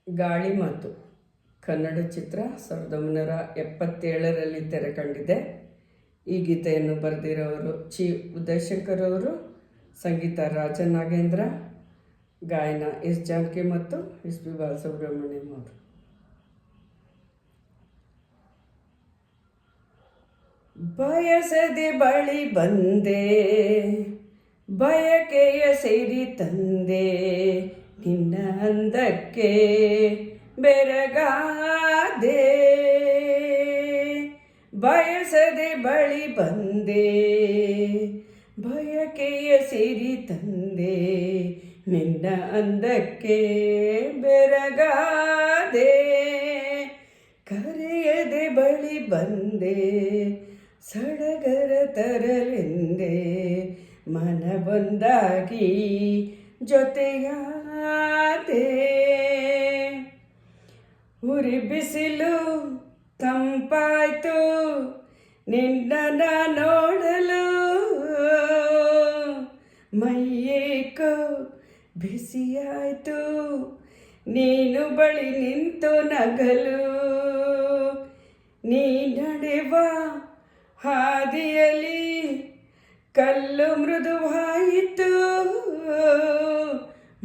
ಗಾಳಿ ಮಾತು ಕನ್ನಡ ಚಿತ್ರ 1977ರಲ್ಲಿ ತೆರೆ ಕಂಡಿದೆ. ಈ ಗೀತೆಯನ್ನು ಬರೆದಿರೋರು ಚಿ ಉದಯಶಂಕರ್ ಅವರು, ಸಂಗೀತ ರಾಜನಾಗೇಂದ್ರ, ಗಾಯನ ಎಸ್ ಜಾನಕಿ ಮತ್ತು ಎಸ್ ಪಿ ಬಾಲಸುಬ್ರಹ್ಮಣ್ಯಂ ಅವರು. ಬಯಸದೆ ಬಳಿ ಬಂದೆ, ಬಯಕೆಯ ಸಿರಿ ತಂದೆ, ನಿನ್ನ ಅಂದಕ್ಕೆ ಬೆರಗಾದೆ. ಬಯಸದೆ ಬಳಿ ಬಂದೆ, ಬಯಕೆಯ ಸಿರಿ ತಂದೆ, ನಿನ್ನ ಅಂದಕ್ಕೆ ಬೆರಗಾದೆ. ಕರೆಯದೆ ಬಳಿ ಬಂದೆ, ಸಡಗರ ತರಲೆಂದೆ, ಮನ ಬಂದಾಗಿ ಜೊತೆಯಾದೆ. ಉರಿ ಬಿಸಿಲು ತಂಪಾಯ್ತು ನಿನ್ನ ನೋಡಲು, ಮೈಯೇಕೋ ಬಿಸಿಯಾಯ್ತು ನೀನು ಬಳಿ ನಿಂತು ನಗಲು. ನೀ ನಡೆವ ಹಾದಿಯಲ್ಲಿ ಕಲ್ಲು ಮೃದುವಾಯಿತು,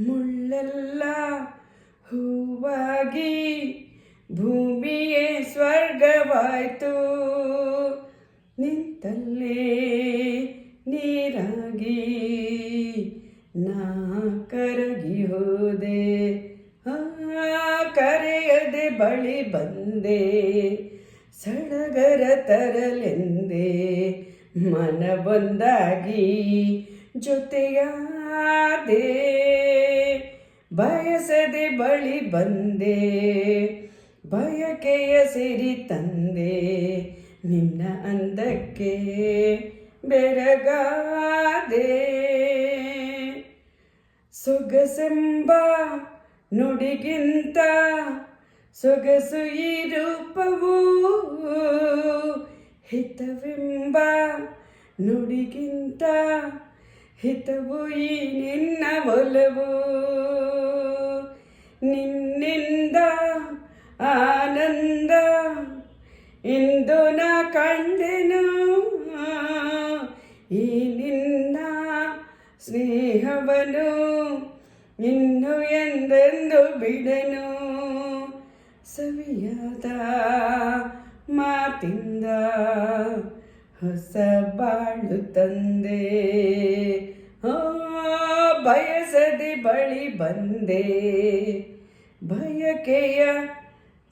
ಮುಳ್ಳೆಲ್ಲ ಹೂವಾಗಿ ಭೂಮಿಯೇ ಸ್ವರ್ಗವಾಯಿತು. ನಿಂತಲ್ಲೇ ನೀರಾಗಿ ನಾ ಕರಗಿ ಹೋದೆ. ಕರೆಯದೆ ಬಳಿ ಬಂದೆ, ಸಡಗರ ತರಲೆಂದೆ, ಮನ ಬಂದಾಗಿ ಜೊತೆಯಾದೆ. ಬಯಸದೆ ಬಳಿ ಬಂದೆ, ಬಯಕೆಯ ಸಿರಿ ತಂದೆ, ನಿನ್ನ ಅಂದಕ್ಕೆ ಬೆರಗಾದೆ. ಸೊಗಸೆಂಬ ನುಡಿಗಿಂತ ಸೊಗಸು ಈ ರೂಪವು, ಹಿತವೆಂಬ ನುಡಿಗಿಂತ ಹಿತವು ಈ ನಿನ್ನ ಒಲವು. ನಿನ್ನಿಂದ ಆನಂದ ಇಂದು ನಾ ಕಂಡೆನು, ಈ ನಿನ್ನ ಸ್ನೇಹವನು ಇನ್ನು ಎಂದೆಂದು ಬಿಡೆನು. ಸವಿಯಾದ ಮಾತಿಂದ ಹೊಸ ಬಾಳು ತಂದೆ, ಬಯಸದೆ ಬಳಿ ಬಂದೆ, ಬಯಕೆಯ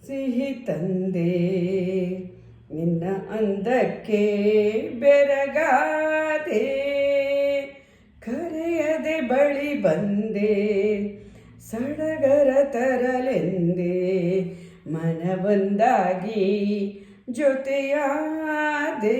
ಸಿಹಿ ತಂದೆ, ನಿನ್ನ ಅಂದಕ್ಕೆ ಬೆರಗಾದೆ. ಕರೆಯದೆ ಬಳಿ ಬಂದೆ, ಸಡಗರ ತರಲೆಂದೆ, ಮನ ಬಂದಾಗಿ ಜೊತೆಯಾದೆ.